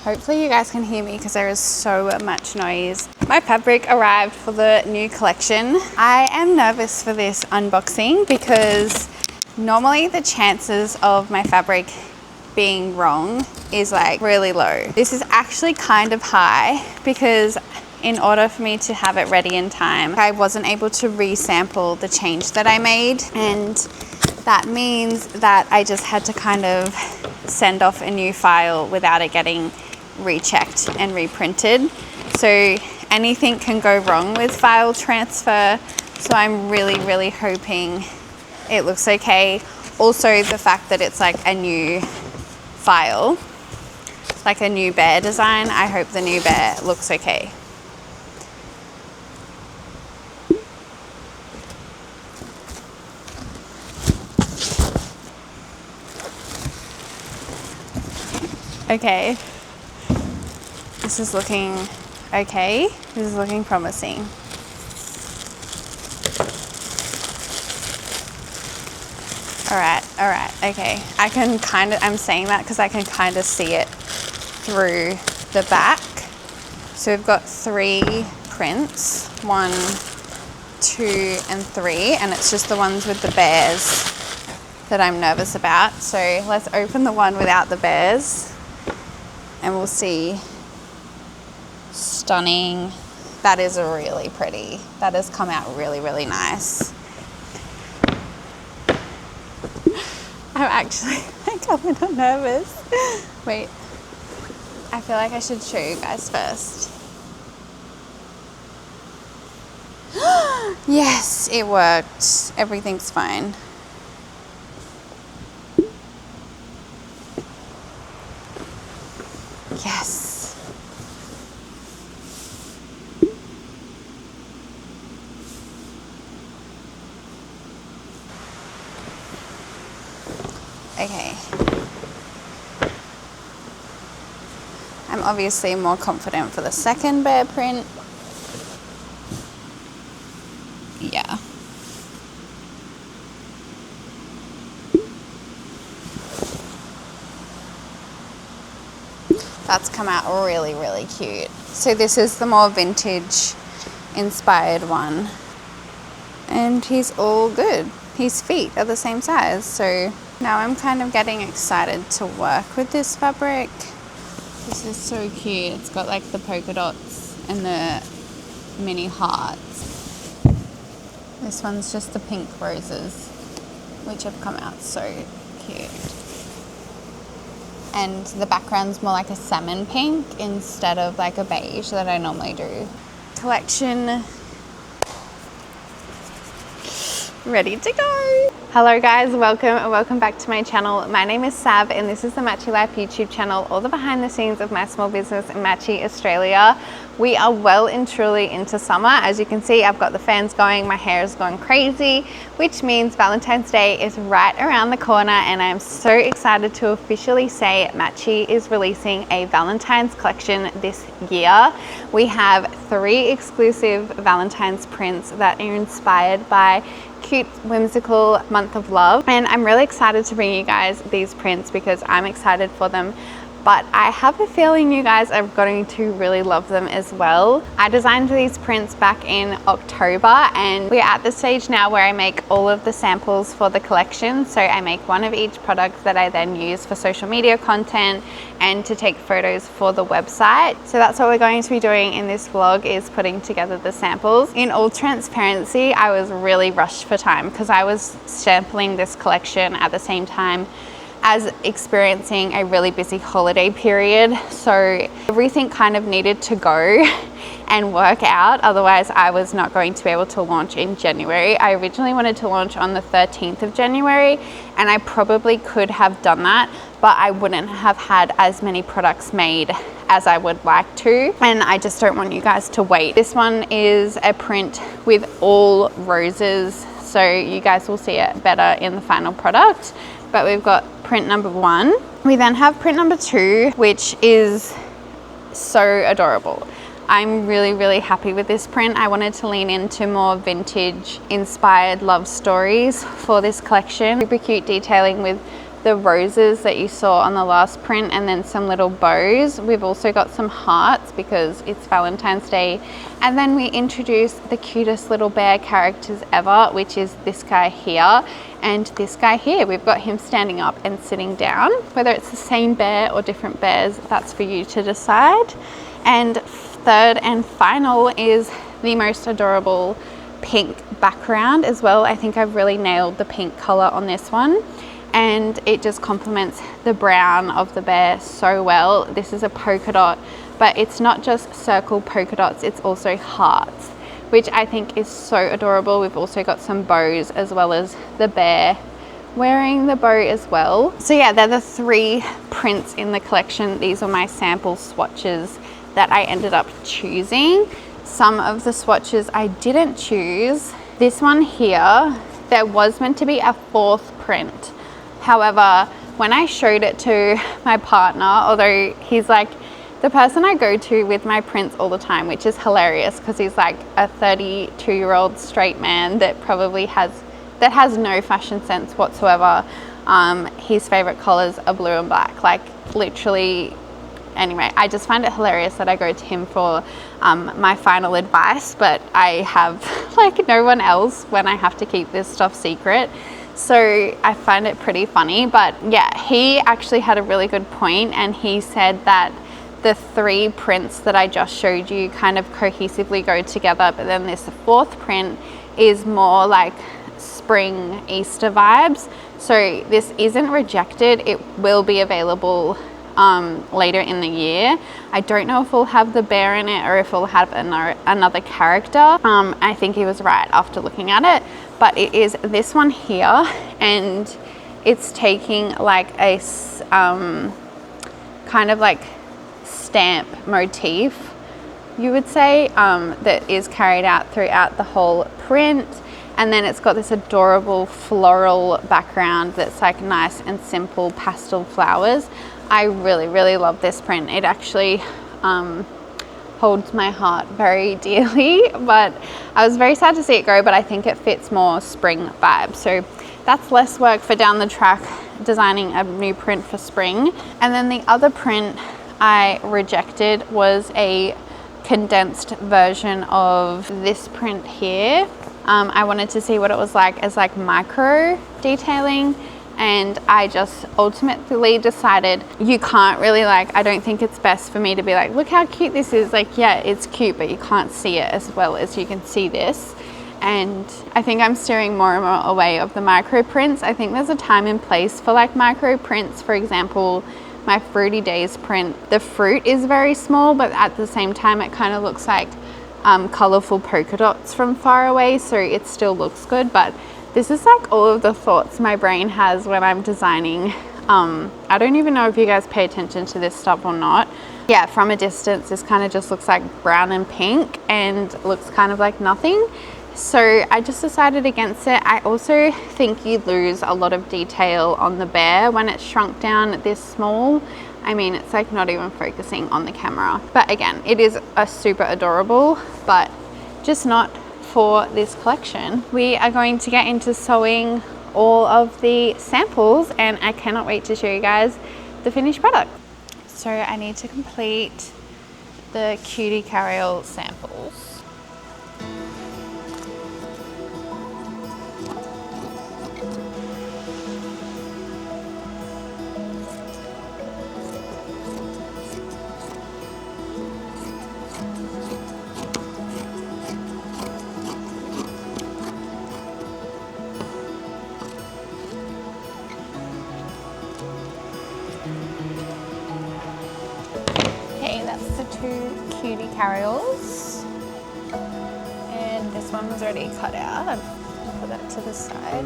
Hopefully you guys can hear me because there is so much noise. My fabric arrived for the new collection. I am nervous for this unboxing because normally the chances of my fabric being wrong is like really low. This is actually kind of high because in order for me to have it ready in time, I wasn't able to resample the change that I made, and that means that I just had to kind of send off a new file without it getting rechecked and reprinted. So anything can go wrong with file transfer. So I'm really hoping it looks okay. Also the fact that it's like a new file, like a new bear design, I hope the new bear looks okay. Okay, this is looking okay. This is looking promising. All right, okay. I'm saying that because I can kind of see it through the back. So we've got 3 prints, 1, 2, and 3, and it's just the ones with the bears that I'm nervous about. So let's open the one without the bears and we'll see. Stunning. That is really pretty. That has come out really nice. I'm a little nervous. Wait, I feel like I should show you guys first. Yes, it worked. Everything's fine. Yes. Okay. I'm obviously more confident for the second bear print. Yeah. That's come out really cute. So this is the more vintage inspired one. And he's all good. His feet are the same size, so now I'm kind of getting excited to work with this fabric. This is so cute. It's got like the polka dots and the mini hearts. This one's just the pink roses, which have come out so cute. And the background's more like a salmon pink instead of like a beige that I normally do. Collection ready to go. Hello guys, welcome back to my channel. My name is Sav and this is the Matchy Life YouTube channel, all the behind the scenes of my small business in Matchy, Australia. We are well and truly into summer. As you can see, I've got the fans going, my hair is going crazy, which means Valentine's Day is right around the corner, and I'm so excited to officially say Matchy is releasing a Valentine's collection this year. We have 3 exclusive Valentine's prints that are inspired by cute, whimsical month of love, and I'm really excited to bring you guys these prints because I'm excited for them. But I have a feeling you guys are going to really love them as well. I designed these prints back in October, and we're at the stage now where I make all of the samples for the collection. So I make one of each product that I then use for social media content and to take photos for the website. So that's what we're going to be doing in this vlog, is putting together the samples. In all transparency, I was really rushed for time because I was sampling this collection at the same time as experiencing a really busy holiday period. So everything kind of needed to go and work out, otherwise I was not going to be able to launch in January. I originally wanted to launch on the 13th of January, and I probably could have done that, but I wouldn't have had as many products made as I would like to, and I just don't want you guys to wait. This one is a print with all roses, so you guys will see it better in the final product. But we've got print number 1. We then have print number 2, which is so adorable. I'm really happy with this print. I wanted to lean into more vintage inspired love stories for this collection. Super cute detailing with the roses that you saw on the last print, and then some little bows. We've also got some hearts because it's Valentine's Day. And then we introduced the cutest little bear characters ever, which is this guy here and this guy here. We've got him standing up and sitting down. Whether it's the same bear or different bears, that's for you to decide. And third and final is the most adorable pink background as well. I think I've really nailed the pink color on this one, and it just complements the brown of the bear so well. This is a polka dot, but it's not just circle polka dots, it's also hearts, which I think is so adorable. We've also got some bows as well as the bear wearing the bow as well. So yeah, they're the 3 prints in the collection. These are my sample swatches that I ended up choosing. Some of the swatches I didn't choose. This one here, there was meant to be a 4th print. However, when I showed it to my partner, although he's like the person I go to with my prints all the time, which is hilarious because he's like a 32-year-old straight man that probably has no fashion sense whatsoever. His favorite colors are blue and black, like literally. Anyway, I just find it hilarious that I go to him for my final advice, but I have like no one else when I have to keep this stuff secret. So I find it pretty funny. But yeah, he actually had a really good point, and he said that the 3 prints that I just showed you kind of cohesively go together, but then this 4th print is more like spring Easter vibes. So this isn't rejected. It will be available later in the year. I don't know if we'll have the bear in it or if we'll have another character. I think he was right after looking at it, but it is this one here, and it's taking like a kind of like stamp motif, you would say, that is carried out throughout the whole print. And then it's got this adorable floral background that's like nice and simple pastel flowers. I really, really love this print. It actually holds my heart very dearly, but I was very sad to see it go, but I think it fits more spring vibe. So that's less work for down the track, designing a new print for spring. And then the other print I rejected was a condensed version of this print here. I wanted to see what it was like as like micro detailing, and I just ultimately decided you can't really like, I don't think it's best for me to be like, look how cute this is. Like, yeah, it's cute, but you can't see it as well as you can see this. And I think I'm steering more and more away of the micro prints. I think there's a time and place for like micro prints. For example, my Fruity Days print, the fruit is very small, but at the same time it kind of looks like colorful polka dots from far away, so it still looks good. But this is like all of the thoughts my brain has when I'm designing. I don't even know if you guys pay attention to this stuff or not. Yeah, from a distance, this kind of just looks like brown and pink and looks kind of like nothing. So I just decided against it. I also think you lose a lot of detail on the bear when it's shrunk down this small. I mean, it's like not even focusing on the camera. But again, it is a super adorable, but just not for this collection. We are going to get into sewing all of the samples, and I cannot wait to show you guys the finished product. So I need to complete the Cutie Carriel samples. Two Cutie Carriels, and this one was already cut out. I'll put that to the side.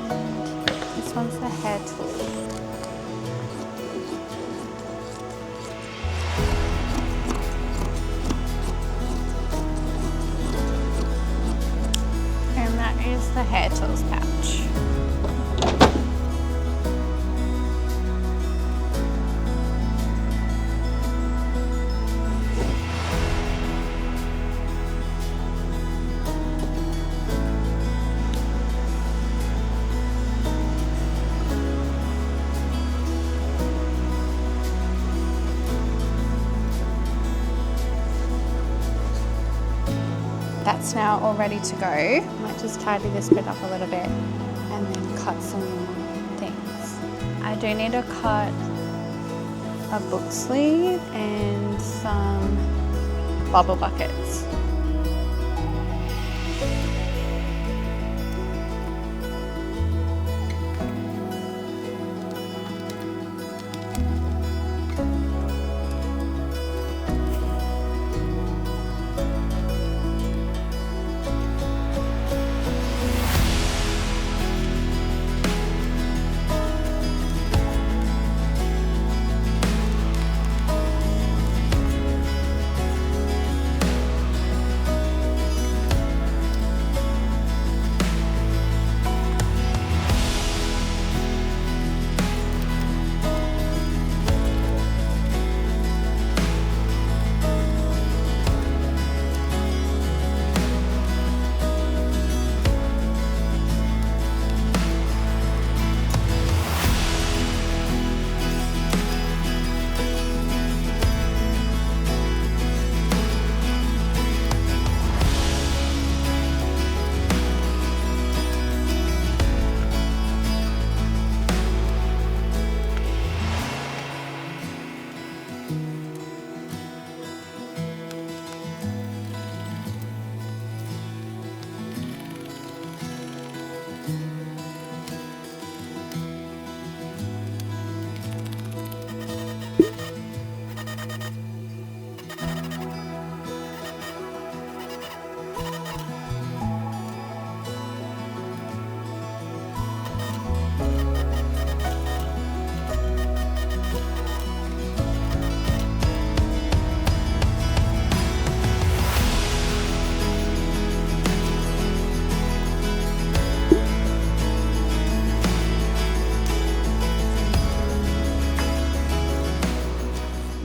And this one's the hair tool. And that is the hair tools pouch. that's now all ready to go. I might just tidy this bit up a little bit and then cut some more things. I do need to cut a book sleeve and some bubble buckets.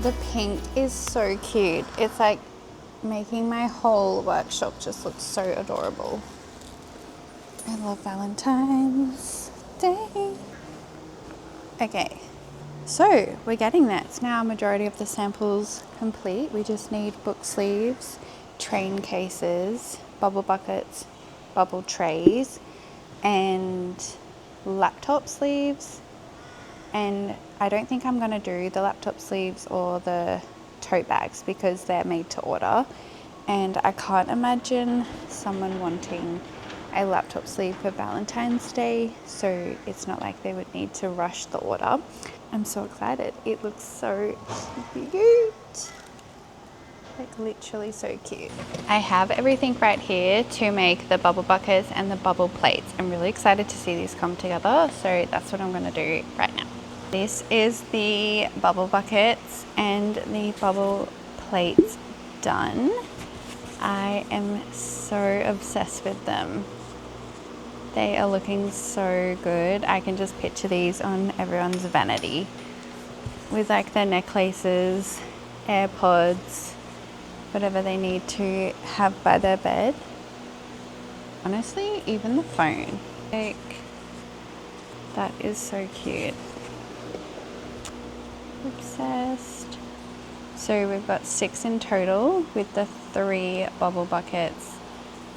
The pink is so cute. It's like making my whole workshop just look so adorable. I love Valentine's Day. Okay, so we're getting there. It's now a majority of the samples complete. We just need book sleeves, train cases, bubble buckets, bubble trays, and laptop sleeves. And I don't think I'm going to do the laptop sleeves or the tote bags because they're made to order, and I can't imagine someone wanting a laptop sleeve for Valentine's Day, so it's not like they would need to rush the order. I'm so excited. It looks so cute. Like literally so cute. I have everything right here to make the bubble buckets and the bubble plates. I'm really excited to see these come together, so that's what I'm going to do right now. This is the bubble buckets and the bubble plates done. I am so obsessed with them. They are looking so good. I can just picture these on everyone's vanity with like their necklaces, AirPods, whatever they need to have by their bed. Honestly, even the phone. Like, that is so cute. Obsessed. So we've got 6 in total with the 3 bubble buckets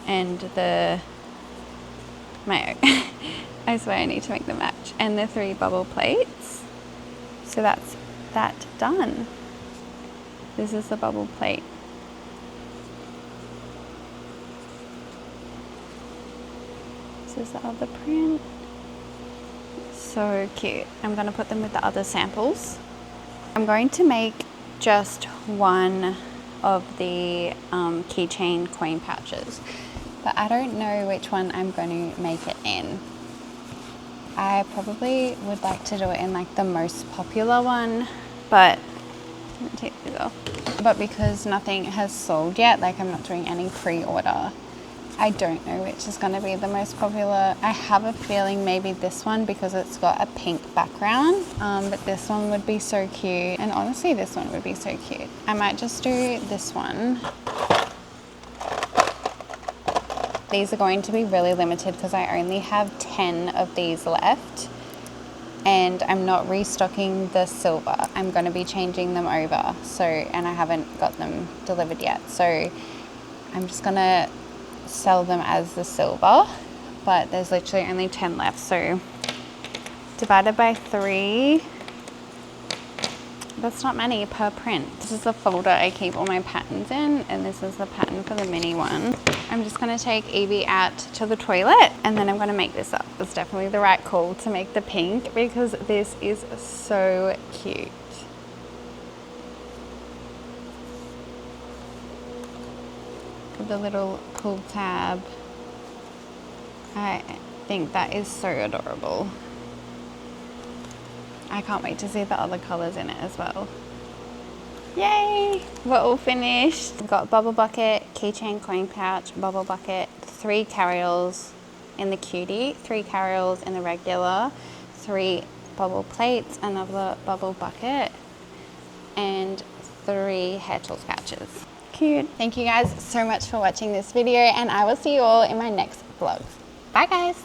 and the mayo. I swear I need to make them match. And the 3 bubble plates. So that's that done. This is the bubble plate. This is the other print. So cute. I'm going to put them with the other samples. I'm going to make just one of the keychain coin pouches, but I don't know which one I'm going to make it in. I probably would like to do it in like the most popular one, but take these off. But because nothing has sold yet, like I'm not doing any pre-order, I don't know which is going to be the most popular. I have a feeling maybe this one because it's got a pink background, but this one would be so cute, and honestly this one would be so cute. I might just do this one. These are going to be really limited because I only have 10 of these left, and I'm not restocking the silver. I'm going to be changing them over, so, and I haven't got them delivered yet, so I'm just gonna sell them as the silver, but there's literally only 10 left. So divided by 3, that's not many per print. This is the folder I keep all my patterns in, and this is the pattern for the mini one. I'm just gonna take Evie out to the toilet, and then I'm gonna make this up. It's definitely the right call to make the pink because this is so cute. With the little pull tab. I think that is so adorable. I can't wait to see the other colors in it as well. Yay! We're all finished. We've got bubble bucket, keychain, coin pouch, bubble bucket, 3 carryalls in the cutie, 3 carryalls in the regular, 3 bubble plates, another bubble bucket, and 3 hair tools pouches. Cute. Thank you guys so much for watching this video, and I will see you all in my next vlog. Bye guys!